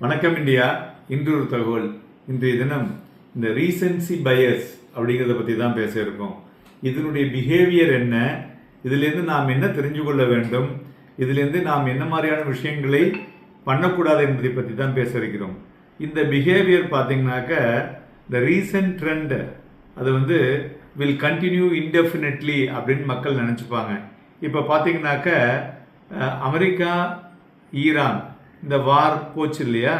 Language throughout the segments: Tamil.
வணக்கம் இந்தியா. இன்று ஒரு தகவல். இன்றைய தினம் இந்த ரீசன்சி பயஸ் அப்படிங்கிறத பற்றி தான் பேச இருக்கோம். இதனுடைய பிஹேவியர் என்ன, இதிலேருந்து நாம் என்ன தெரிஞ்சு கொள்ள வேண்டும், இதிலேருந்து நாம் என்ன மாதிரியான விஷயங்களை பண்ணக்கூடாது என்பதை பற்றி தான் பேச இருக்கிறோம். இந்த பிஹேவியர் பார்த்தீங்கன்னாக்க இந்த ரீசன்ட் ட்ரெண்ட் அது வில் கண்டினியூ இன்டெஃபினெட்லி அப்படின்னு மக்கள் நினச்சிப்பாங்க. இப்போ பார்த்தீங்கன்னாக்க அமெரிக்கா ஈரான் இந்த வார் போச்சு இல்லையா,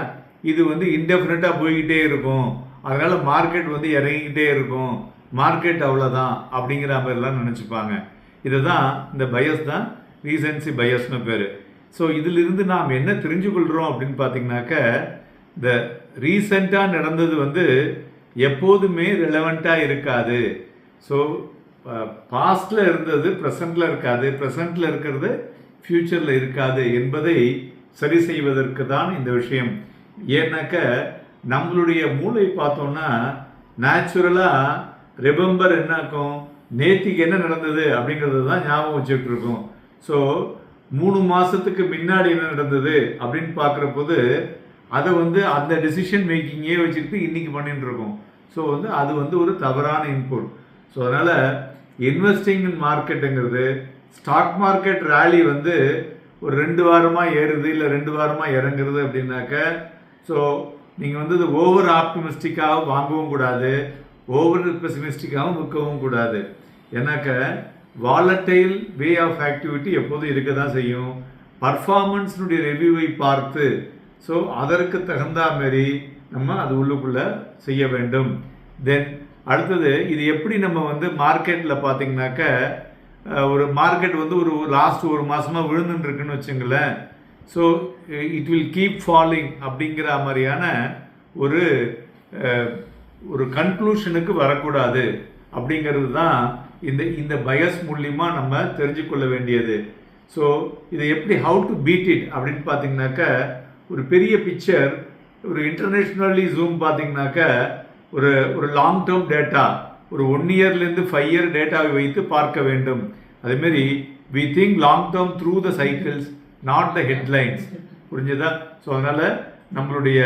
இது இன்டெஃபினட்டாக போய்கிட்டே இருக்கும், அதனால் மார்க்கெட் இறங்கிக்கிட்டே இருக்கும், மார்க்கெட் அவ்வளோதான் அப்படிங்கிற மாதிரிலாம் நினச்சிப்பாங்க. இதை தான் இந்த பயஸ் தான் ரீசன்சி பயஸ்னு பேர். ஸோ இதிலிருந்து நாம் என்ன தெரிஞ்சுக்கொள்கிறோம் அப்படின்னு பார்த்தீங்கன்னாக்க இந்த ரீசெண்டாக நடந்தது எப்போதுமே ரெலவெண்ட்டாக இருக்காது. ஸோ பாஸ்டில் இருந்தது ப்ரெசண்டில் இருக்காது, ப்ரெசண்டில் இருக்கிறது ஃப்யூச்சரில் இருக்காது என்பதை சரி செய்வதற்கு தான் இந்த விஷயம். ஏன்னாக்க நம்மளுடைய மூளை பார்த்தோம்னா நேச்சுரலாக ரிமெம்பர் என்னாக்கும், நேத்திக்கு என்ன நடந்தது அப்படிங்கிறது தான் ஞாபகம் வச்சுட்டு இருக்கோம். ஸோ 3 மாதத்துக்கு முன்னாடி என்ன நடந்தது அப்படின்னு பார்க்குற போது அதை அந்த டெசிஷன் மேக்கிங்கே வச்சுக்கிட்டு இன்றைக்கி பண்ணிட்டு இருக்கோம். ஸோ அது ஒரு தவறான இன்புட். ஸோ அதனால் இன்வெஸ்டிங் இன் மார்க்கெட்டுங்கிறது, ஸ்டாக் மார்க்கெட் ரேலி ஒரு 2 வாரமாக ஏறுது இல்லை 2 வாரமாக இறங்குறது அப்படின்னாக்க, ஸோ நீங்கள் இது ஓவர் ஆப்டிமிஸ்டிக்காக வாங்கவும் கூடாது, ஓவர் பெசிமிஸ்டிக்காகவும் விற்கவும் கூடாது. ஏன்னாக்க வாலட்டைல் வே ஆஃப் ஆக்டிவிட்டி எப்போதும் இருக்க தான் செய்யும். பர்ஃபார்மன்ஸினுடைய ரிவ்யூவை பார்த்து ஸோ அதற்கு தகுந்த மாரி நம்ம அது உள்ளுக்குள்ளே செய்ய வேண்டும். தென் அடுத்தது இது எப்படி நம்ம மார்க்கெட்டில் பார்த்தீங்கன்னாக்க ஒரு மார்க்கெட் ஒரு லாஸ்ட் 1 மாதமாக விழுந்துட்டு இருக்குன்னு வச்சுங்களேன். So it will keep falling அப்படிங்கிற மாதிரியான ஒரு கன்க்ளூஷனுக்கு வரக்கூடாது அப்படிங்கிறது தான் இந்த பயஸ் மூலிமா நம்ம தெரிஞ்சு கொள்ள வேண்டியது. ஸோ இதை எப்படி ஹவு டு பீட் இட் அப்படின்னு பார்த்தீங்கன்னாக்க ஒரு பெரிய பிக்சர், ஒரு இன்டர்நேஷ்னலி ஜூம் பார்த்தீங்கன்னாக்க ஒரு லாங் டேர்ம் டேட்டா, ஒரு 1 இயர்லேருந்து 5 இயர் டேட்டாவை வைத்து பார்க்க வேண்டும். அதேமாரி we think long term through the cycles, not the headlines. புரிஞ்சுதா? ஸோ அதனால் நம்மளுடைய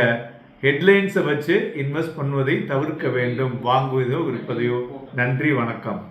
ஹெட்லைன்ஸை வச்சு இன்வெஸ்ட் பண்ணுவதை தவிர்க்க வேண்டும், வாங்குவதோ விற்பதையோ. நன்றி, வணக்கம்.